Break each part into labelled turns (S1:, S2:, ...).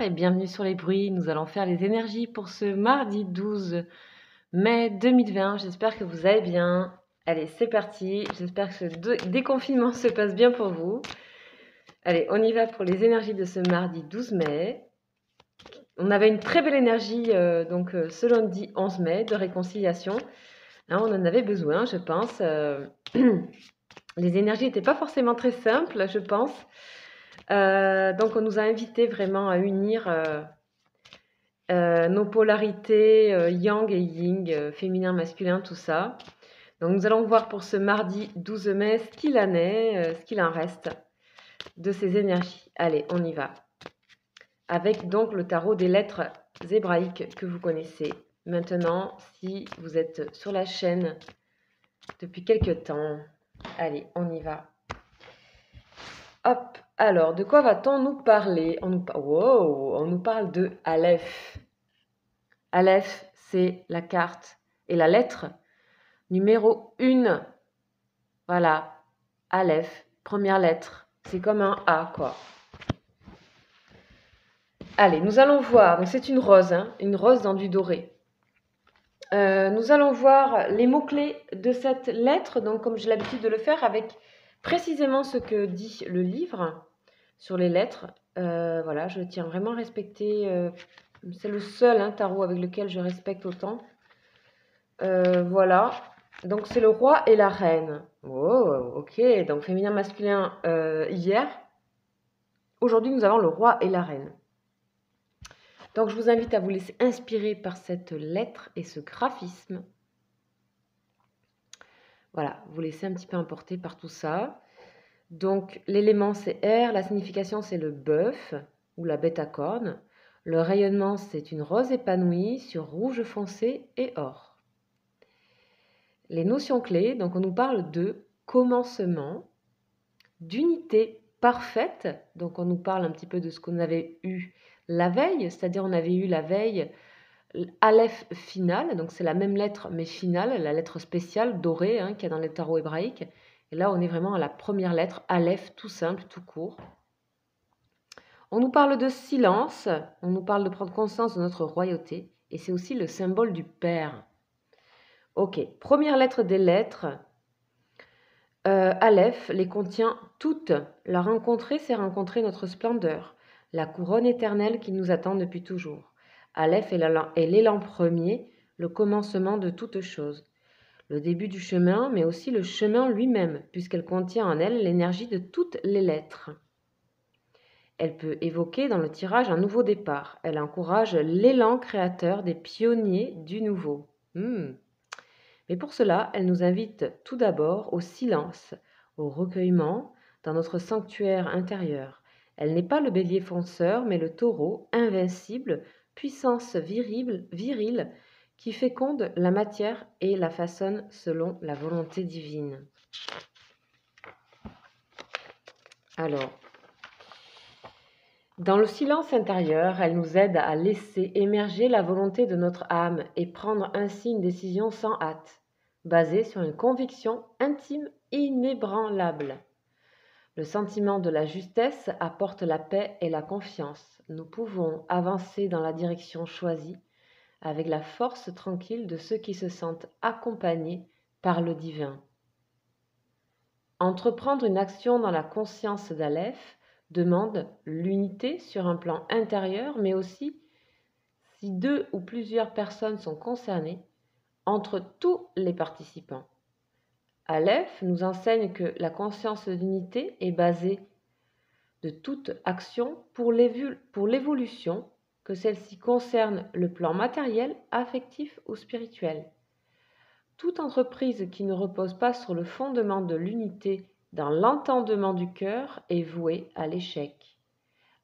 S1: Et bienvenue sur les bruits. Nous allons faire les énergies pour ce mardi 12 mai 2020. J'espère que vous allez bien. Allez, c'est parti. J'espère que ce déconfinement se passe bien pour vous. Allez, on y va pour les énergies de ce mardi 12 mai. On avait une très belle énergie ce lundi 11 mai de réconciliation. Là, on en avait besoin, je pense. Les énergies n'étaient pas forcément très simples, je pense. Donc, on nous a invités vraiment à unir nos polarités yang et yin, féminin, masculin, tout ça. Donc nous allons voir pour ce mardi 12 mai ce qu'il en est, ce qu'il en reste de ces énergies. Allez, on y va. Avec donc le tarot des lettres hébraïques que vous connaissez. Maintenant, si vous êtes sur la chaîne depuis quelques temps, allez, on y va. Hop, alors, de quoi va-t-on nous parler? On nous parle de Aleph. Aleph, c'est la carte et la lettre numéro 1. Voilà, Aleph, première lettre. C'est comme un A, quoi. Allez, nous allons voir. Donc, c'est une rose, une rose dans du doré. Nous allons voir les mots-clés de cette lettre, donc comme j'ai l'habitude de le faire, avec précisément ce que dit le livre sur les lettres. Voilà, je tiens vraiment à respecter. C'est le seul tarot avec lequel je respecte autant. Voilà, donc c'est le roi et la reine. Oh, ok, donc féminin, masculin hier. Aujourd'hui, nous avons le roi et la reine. Donc, je vous invite à vous laisser inspirer par cette lettre et ce graphisme. Voilà, vous laissez un petit peu emporter par tout ça. Donc, l'élément, c'est air. La signification, c'est le bœuf ou la bête à cornes. Le rayonnement, c'est une rose épanouie sur rouge foncé et or. Les notions clés, donc on nous parle de commencement, d'unité parfaite, donc on nous parle un petit peu de ce qu'on avait eu la veille, c'est-à-dire on avait eu la veille Aleph finale, donc c'est la même lettre mais finale, la lettre spéciale dorée qu'il y a dans les tarots hébraïques, et là on est vraiment à la première lettre, Aleph, tout simple, tout court. On nous parle de silence, on nous parle de prendre conscience de notre royauté, et c'est aussi le symbole du Père. Ok, première lettre des lettres, Aleph les contient toutes. La rencontrer, c'est rencontrer notre splendeur, la couronne éternelle qui nous attend depuis toujours. Aleph est l'élan premier, le commencement de toute chose. Le début du chemin, mais aussi le chemin lui-même, puisqu'elle contient en elle l'énergie de toutes les lettres. Elle peut évoquer dans le tirage un nouveau départ. Elle encourage l'élan créateur des pionniers du nouveau. Mais pour cela, elle nous invite tout d'abord au silence, au recueillement dans notre sanctuaire intérieur. Elle n'est pas le bélier fonceur, mais le taureau, invincible, puissance virile, qui féconde la matière et la façonne selon la volonté divine. Alors, dans le silence intérieur, elle nous aide à laisser émerger la volonté de notre âme et prendre ainsi une décision sans hâte, basée sur une conviction intime inébranlable. Le sentiment de la justesse apporte la paix et la confiance. Nous pouvons avancer dans la direction choisie avec la force tranquille de ceux qui se sentent accompagnés par le divin. Entreprendre une action dans la conscience d'Aleph demande l'unité sur un plan intérieur, mais aussi, si 2 ou plusieurs personnes sont concernées, entre tous les participants. Aleph nous enseigne que la conscience d'unité est basée de toute action pour l'évolution, que celle-ci concerne le plan matériel, affectif ou spirituel. Toute entreprise qui ne repose pas sur le fondement de l'unité dans l'entendement du cœur est vouée à l'échec.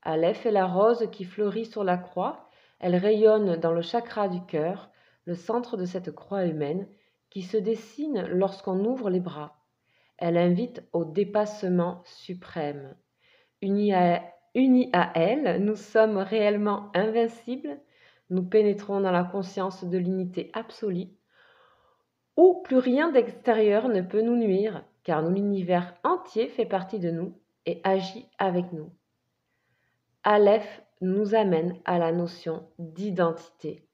S1: Aleph est la rose qui fleurit sur la croix. Elle rayonne dans le chakra du cœur, le centre de cette croix humaine qui se dessine lorsqu'on ouvre les bras. Elle invite au dépassement suprême. Unis à elle, nous sommes réellement invincibles. Nous pénétrons dans la conscience de l'unité absolue, où plus rien d'extérieur ne peut nous nuire, car l'univers entier fait partie de nous et agit avec nous. Aleph nous amène à la notion d'identité.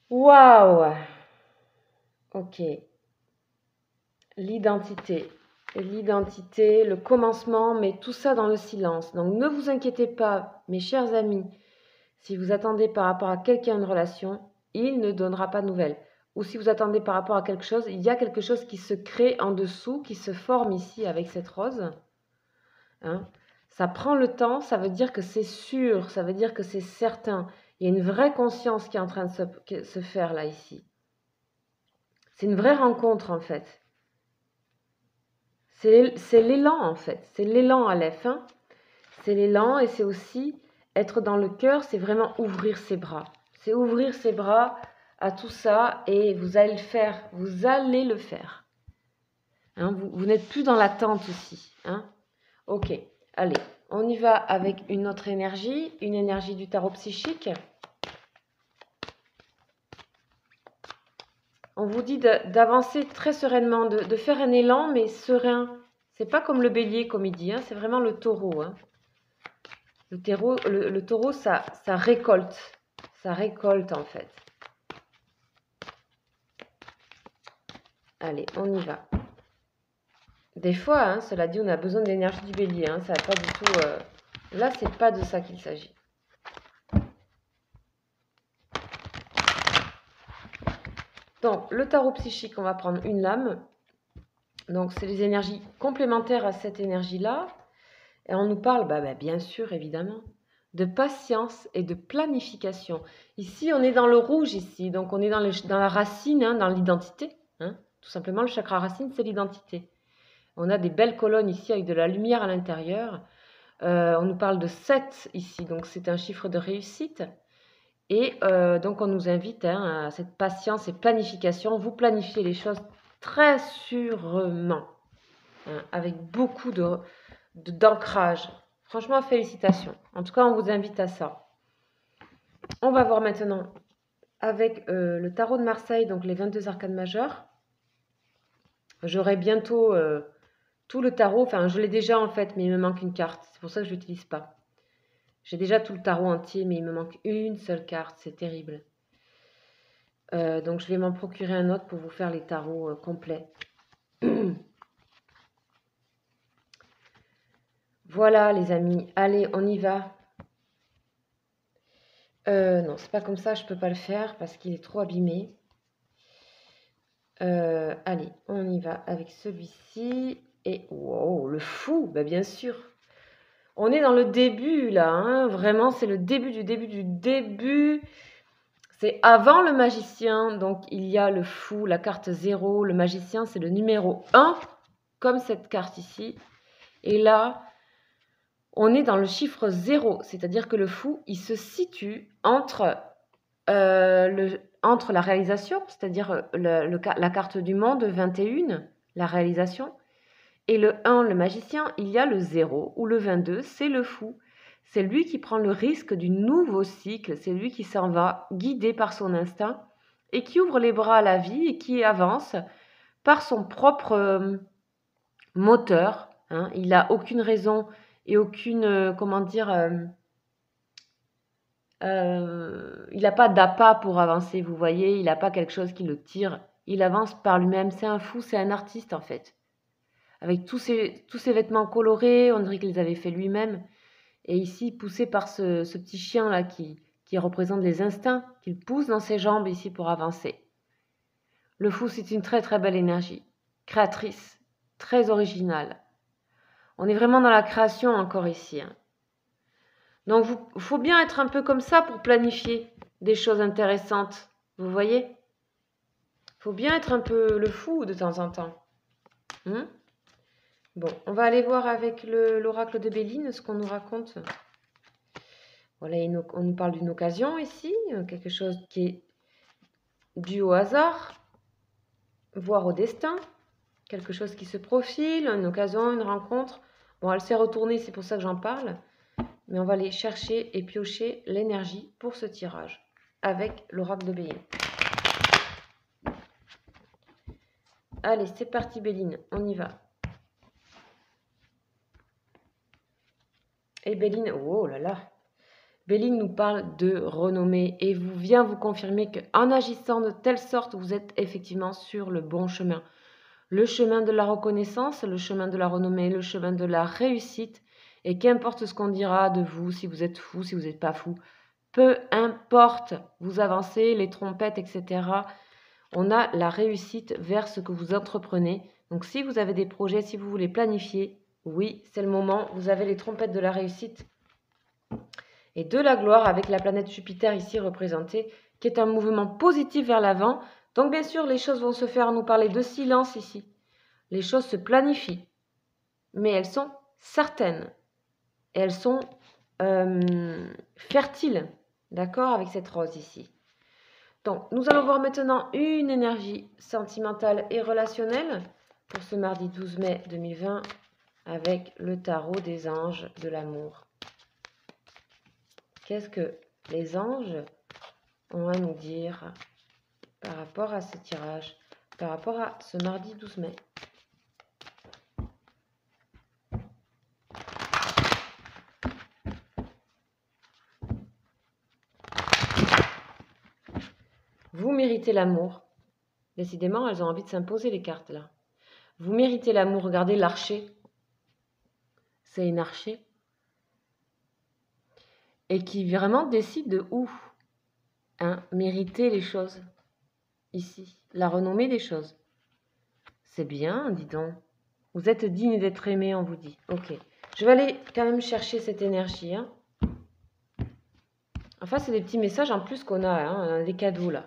S1: Waouh! Ok. L'identité. L'identité, le commencement, mais tout ça dans le silence. Donc ne vous inquiétez pas, mes chers amis, si vous attendez par rapport à quelqu'un une relation, il ne donnera pas de nouvelles. Ou si vous attendez par rapport à quelque chose, il y a quelque chose qui se crée en dessous, qui se forme ici avec cette rose. Hein. Ça prend le temps, ça veut dire que c'est sûr, ça veut dire que c'est certain. Il y a une vraie conscience qui est en train de se faire là, ici. C'est une vraie rencontre, en fait. C'est l'élan, en fait. C'est l'élan à l'EF. Hein. C'est l'élan et c'est aussi être dans le cœur, c'est vraiment ouvrir ses bras. C'est ouvrir ses bras à tout ça et vous allez le faire. Vous allez le faire. Hein, vous n'êtes plus dans l'attente ici. Hein. Ok, allez, on y va avec une autre énergie, une énergie du tarot psychique. On vous dit d'avancer très sereinement, de faire un élan, mais serein. C'est pas comme le bélier, comme il dit, hein, c'est vraiment le taureau. Hein. Le taureau, ça récolte. Ça récolte, en fait. Allez, on y va. Des fois, hein, cela dit, on a besoin de l'énergie du bélier. Hein, ça n'a pas du tout... Là, c'est pas de ça qu'il s'agit. Donc, le tarot psychique, on va prendre une lame. Donc, c'est les énergies complémentaires à cette énergie-là. Et on nous parle, bien sûr, évidemment, de patience et de planification. Ici, on est dans le rouge, ici. Donc, on est dans la racine, hein, dans l'identité. Hein. Tout simplement, le chakra racine, c'est l'identité. On a des belles colonnes ici avec de la lumière à l'intérieur. On nous parle de 7 ici, donc c'est un chiffre de réussite. Et donc, on nous invite à cette patience et planification. Vous planifiez les choses très sûrement, hein, avec beaucoup d'ancrage. Franchement, félicitations. En tout cas, on vous invite à ça. On va voir maintenant avec le tarot de Marseille, donc les 22 arcades majeures. J'aurai bientôt tout le tarot. Enfin, je l'ai déjà en fait, mais il me manque une carte. C'est pour ça que je ne l'utilise pas. J'ai déjà tout le tarot entier, mais il me manque une seule carte. C'est terrible. Donc, je vais m'en procurer un autre pour vous faire les tarots complets. Voilà, les amis. Allez, on y va. Non, c'est pas comme ça. Je peux pas le faire parce qu'il est trop abîmé. Allez, on y va avec celui-ci. Et wow, le fou, bien sûr. On est dans le début, là. Hein. Vraiment, c'est le début du début du début. C'est avant le magicien. Donc, il y a le fou, la carte 0. Le magicien, c'est le numéro 1, comme cette carte ici. Et là, on est dans le chiffre 0. C'est-à-dire que le fou, il se situe entre la réalisation, c'est-à-dire la carte du monde 21, la réalisation, et le 1, le magicien, il y a le 0 ou le 22, c'est le fou. C'est lui qui prend le risque du nouveau cycle, c'est lui qui s'en va guidé par son instinct et qui ouvre les bras à la vie et qui avance par son propre moteur. Hein. Il n'a aucune raison et aucune, il n'a pas d'appât pour avancer, vous voyez, il n'a pas quelque chose qui le tire, il avance par lui-même, c'est un fou, c'est un artiste en fait. Avec tous ces vêtements colorés, on dirait qu'il les avait fait lui-même, et ici, poussé par ce petit chien-là qui représente les instincts, qu'il pousse dans ses jambes ici pour avancer. Le fou, c'est une très très belle énergie, créatrice, très originale. On est vraiment dans la création encore ici, hein. Donc, il faut bien être un peu comme ça pour planifier des choses intéressantes. Vous voyez? Il faut bien être un peu le fou de temps en temps. Bon, on va aller voir avec l'oracle de Béline ce qu'on nous raconte. Voilà, on nous parle d'une occasion ici, quelque chose qui est dû au hasard, voire au destin. Quelque chose qui se profile, une occasion, une rencontre. Bon, elle s'est retournée, c'est pour ça que j'en parle. Mais on va aller chercher et piocher l'énergie pour ce tirage avec l'oracle de Béline. Allez, c'est parti Béline, on y va. Et Béline, oh là là, Béline nous parle de renommée et vient vous confirmer qu'en agissant de telle sorte, vous êtes effectivement sur le bon chemin. Le chemin de la reconnaissance, le chemin de la renommée, le chemin de la réussite. Et qu'importe ce qu'on dira de vous, si vous êtes fou, si vous n'êtes pas fou, peu importe, vous avancez, les trompettes, etc. On a la réussite vers ce que vous entreprenez. Donc si vous avez des projets, si vous voulez planifier, oui, c'est le moment. Vous avez les trompettes de la réussite et de la gloire avec la planète Jupiter ici représentée, qui est un mouvement positif vers l'avant. Donc bien sûr, les choses vont se faire. On nous parlait de silence ici. Les choses se planifient, mais elles sont certaines. Et elles sont fertiles, d'accord, avec cette rose ici. Donc, nous allons voir maintenant une énergie sentimentale et relationnelle pour ce mardi 12 mai 2020 avec le tarot des anges de l'amour. Qu'est-ce que les anges ont à nous dire par rapport à ce tirage, par rapport à ce mardi 12 mai? Vous méritez l'amour. Décidément, elles ont envie de s'imposer, les cartes, là. Vous méritez l'amour. Regardez l'archer. C'est une archer. Et qui vraiment décide de où mériter les choses. Ici. La renommée des choses. C'est bien, dis donc. Vous êtes digne d'être aimé, on vous dit. Ok. Je vais aller quand même chercher cette énergie. Enfin, c'est des petits messages en plus qu'on a, des cadeaux, là.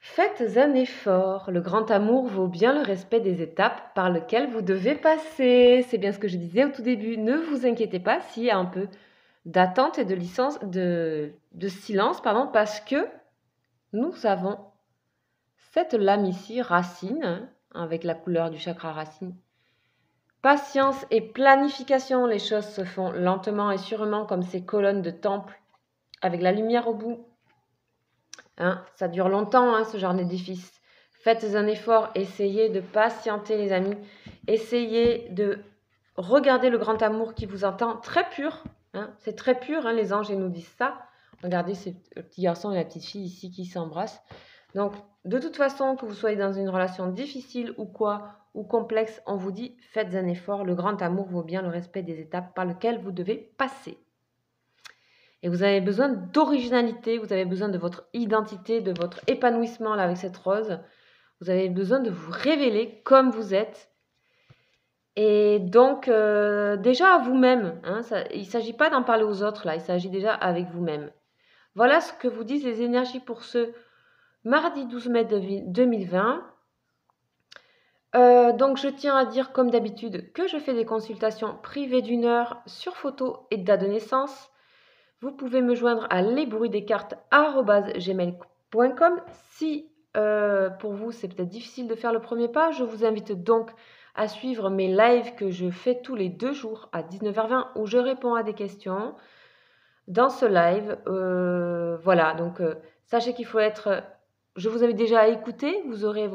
S1: Faites un effort. Le grand amour vaut bien le respect des étapes par lesquelles vous devez passer. C'est bien ce que je disais au tout début. Ne vous inquiétez pas s'il y a un peu d'attente et de silence, parce que nous avons cette lame ici, racine, avec la couleur du chakra racine. Patience et planification. Les choses se font lentement et sûrement comme ces colonnes de temple avec la lumière au bout. Ça dure longtemps, ce genre d'édifice. Faites un effort, essayez de patienter, les amis. Essayez de regarder le grand amour qui vous entend, très pur. C'est très pur, les anges, ils nous disent ça. Regardez ce petit garçon et la petite fille ici qui s'embrassent. Donc, de toute façon, que vous soyez dans une relation difficile ou quoi, ou complexe, on vous dit, faites un effort. Le grand amour vaut bien le respect des étapes par lesquelles vous devez passer. Et vous avez besoin d'originalité, vous avez besoin de votre identité, de votre épanouissement là avec cette rose. Vous avez besoin de vous révéler comme vous êtes. Et donc, déjà à vous-même. Il ne s'agit pas d'en parler aux autres là, il s'agit déjà avec vous-même. Voilà ce que vous disent les énergies pour ce mardi 12 mai 2020. Donc, je tiens à dire comme d'habitude que je fais des consultations privées d'1 heure sur photo et date de naissance. Vous pouvez me joindre à lesbruitsdescartes@gmail.com. Si pour vous c'est peut-être difficile de faire le premier pas, je vous invite donc à suivre mes lives que je fais tous les 2 jours à 19h20 où je réponds à des questions. Dans ce live, voilà, donc sachez qu'il faut être... Je vous invite déjà à écouter, vous aurez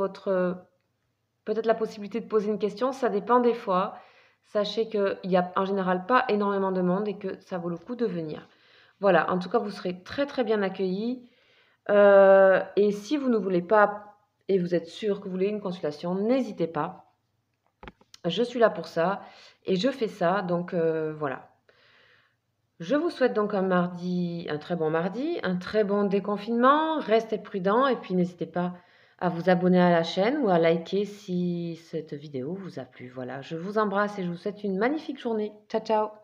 S1: peut-être la possibilité de poser une question, ça dépend des fois. Sachez qu'il n'y a en général pas énormément de monde et que ça vaut le coup de venir. Voilà, en tout cas, vous serez très très bien accueillis. Et si vous ne voulez pas, et vous êtes sûr que vous voulez une consultation, n'hésitez pas. Je suis là pour ça et je fais ça, donc voilà. Je vous souhaite donc un très bon mardi, un très bon déconfinement. Restez prudents et puis n'hésitez pas à vous abonner à la chaîne ou à liker si cette vidéo vous a plu. Voilà, je vous embrasse et je vous souhaite une magnifique journée. Ciao, ciao!